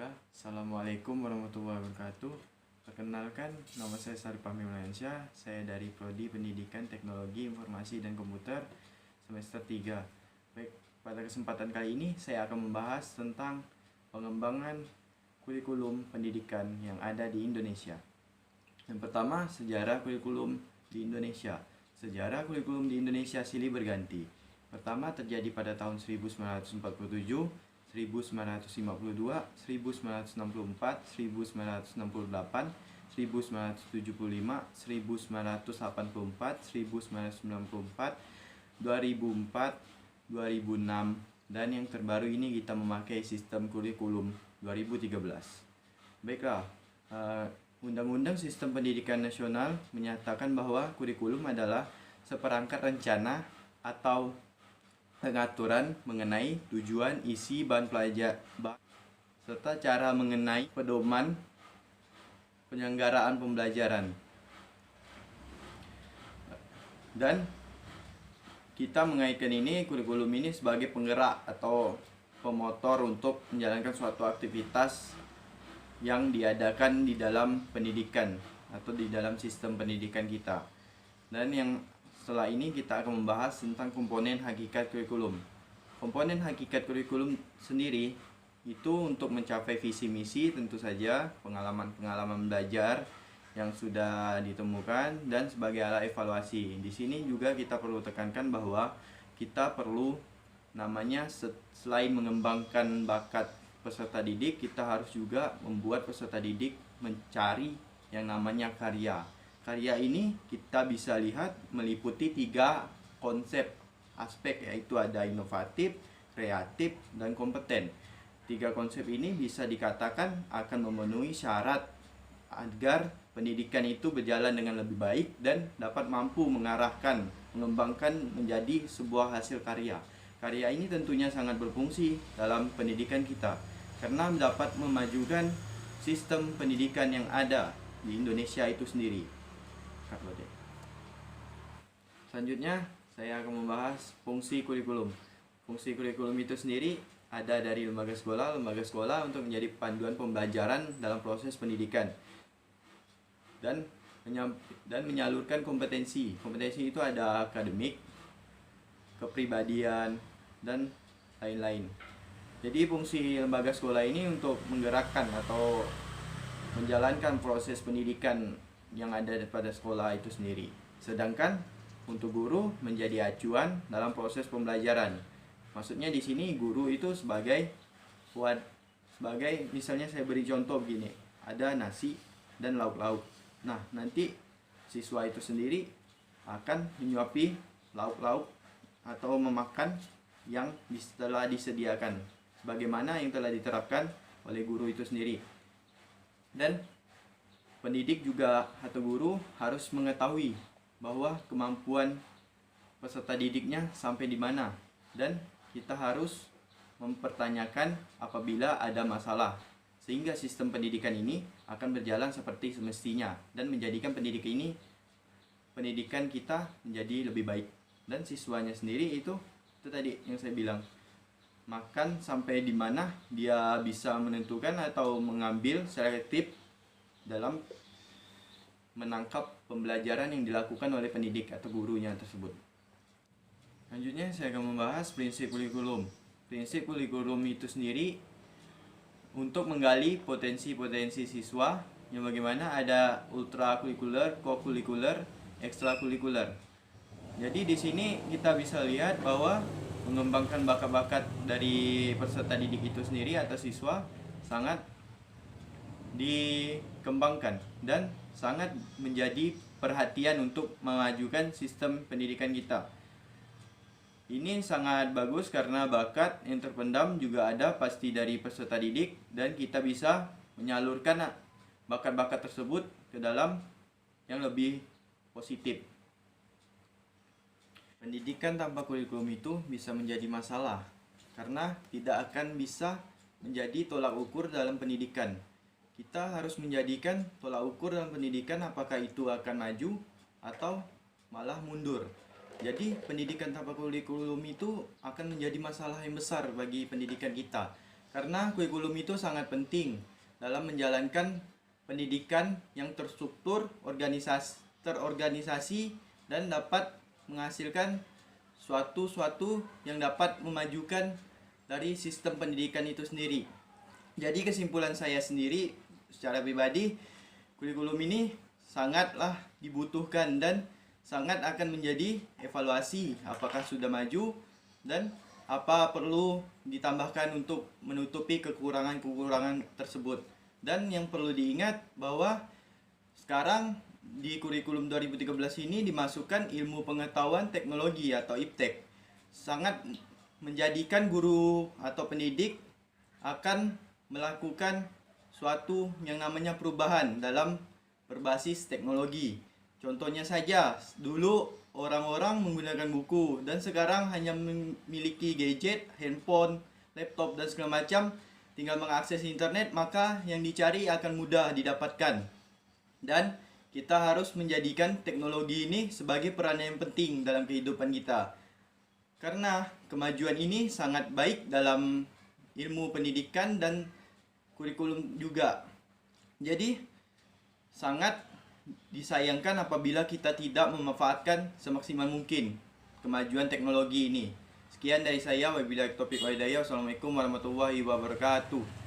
Bismillah. Assalamualaikum warahmatullahi wabarakatuh. Perkenalkan, nama saya Sarip Fahmi Mayansyah. Saya dari Prodi Pendidikan Teknologi Informasi dan Komputer semester 3. Baik, pada kesempatan kali ini saya akan membahas tentang pengembangan kurikulum pendidikan yang ada di Indonesia. Yang pertama, sejarah kurikulum di Indonesia. Sejarah kurikulum di Indonesia silih berganti. Pertama terjadi pada tahun 1947, 1952, 1964, 1968, 1975, 1984, 1994, 2004, 2006, dan yang terbaru ini kita memakai sistem kurikulum 2013. Baiklah, Undang-Undang Sistem Pendidikan Nasional menyatakan bahwa kurikulum adalah seperangkat rencana atau pengaturan mengenai tujuan, isi, bahan pelajar, serta cara mengenai pedoman penyelenggaraan pembelajaran. Dan kita mengaitkan kurikulum ini sebagai penggerak atau pemotor untuk menjalankan suatu aktivitas yang diadakan di dalam pendidikan atau di dalam sistem pendidikan kita. Dan yang setelah ini kita akan membahas tentang komponen hakikat kurikulum. Komponen hakikat kurikulum sendiri itu untuk mencapai visi misi, tentu saja pengalaman-pengalaman belajar yang sudah ditemukan dan sebagai alat evaluasi. Di sini juga kita perlu tekankan bahwa kita perlu selain mengembangkan bakat peserta didik, kita harus juga membuat peserta didik mencari yang namanya karya. Karya ini kita bisa lihat meliputi 3 konsep aspek, yaitu ada inovatif, kreatif, dan kompeten. 3 konsep ini bisa dikatakan akan memenuhi syarat agar pendidikan itu berjalan dengan lebih baik dan dapat mampu mengarahkan, mengembangkan menjadi sebuah hasil karya. Karya ini tentunya sangat berfungsi dalam pendidikan kita karena dapat memajukan sistem pendidikan yang ada di Indonesia itu sendiri. Selanjutnya saya akan membahas fungsi kurikulum. Fungsi kurikulum itu sendiri ada dari lembaga sekolah untuk menjadi panduan pembelajaran dalam proses pendidikan dan menyalurkan kompetensi. Kompetensi itu ada akademik, kepribadian, dan lain-lain. Jadi fungsi lembaga sekolah ini untuk menggerakkan atau menjalankan proses pendidikan yang ada pada sekolah itu sendiri. Sedangkan untuk guru menjadi acuan dalam proses pembelajaran. Maksudnya di sini guru itu sebagai misalnya saya beri contoh begini, ada nasi dan lauk-lauk. Nah, nanti siswa itu sendiri akan menyuapi lauk-lauk atau memakan yang telah disediakan sebagaimana yang telah diterapkan oleh guru itu sendiri. Dan pendidik juga atau guru harus mengetahui bahwa kemampuan peserta didiknya sampai di mana, dan kita harus mempertanyakan apabila ada masalah sehingga sistem pendidikan ini akan berjalan seperti semestinya dan menjadikan pendidikan kita menjadi lebih baik. Dan siswanya sendiri itu tadi yang saya bilang, makan sampai di mana dia bisa menentukan atau mengambil selektif dalam menangkap pembelajaran yang dilakukan oleh pendidik atau gurunya tersebut. Selanjutnya saya akan membahas prinsip kurikulum. Prinsip kurikulum itu sendiri untuk menggali potensi-potensi siswa yang bagaimana ada ultrakurikuler, kokurikuler, ekstrakurikuler. Jadi di sini kita bisa lihat bahwa mengembangkan bakat-bakat dari peserta didik itu sendiri atau siswa sangat dikembangkan dan sangat menjadi perhatian untuk memajukan sistem pendidikan kita. Ini sangat bagus karena bakat yang terpendam juga ada pasti dari peserta didik dan kita bisa menyalurkan bakat-bakat tersebut ke dalam yang lebih positif. Pendidikan tanpa kurikulum itu bisa menjadi masalah karena tidak akan bisa menjadi tolak ukur dalam pendidikan. Kita harus menjadikan tolak ukur dalam pendidikan apakah itu akan maju atau malah mundur. Jadi pendidikan tanpa kurikulum itu akan menjadi masalah yang besar bagi pendidikan kita Karena kurikulum itu sangat penting dalam menjalankan pendidikan yang terstruktur, terorganisasi, dan dapat menghasilkan suatu yang dapat memajukan dari sistem pendidikan itu sendiri. Jadi kesimpulan saya sendiri secara pribadi, kurikulum ini sangatlah dibutuhkan dan sangat akan menjadi evaluasi apakah sudah maju dan apa perlu ditambahkan untuk menutupi kekurangan-kekurangan tersebut. Dan yang perlu diingat bahwa sekarang di kurikulum 2013 ini dimasukkan ilmu pengetahuan teknologi atau IPTEK. Sangat menjadikan guru atau pendidik akan melakukan suatu yang namanya perubahan dalam berbasis teknologi. Contohnya saja, dulu orang-orang menggunakan buku dan sekarang hanya memiliki gadget, handphone, laptop dan segala macam, tinggal mengakses internet, maka yang dicari akan mudah didapatkan. Dan kita harus menjadikan teknologi ini sebagai peran yang penting dalam kehidupan kita. Karena kemajuan ini sangat baik dalam ilmu pendidikan dan kurikulum juga. Jadi sangat disayangkan apabila kita tidak memanfaatkan semaksimal mungkin kemajuan teknologi ini. Sekian dari saya, wabillahi taufiq wal hidayah. Wassalamualaikum warahmatullahi wabarakatuh.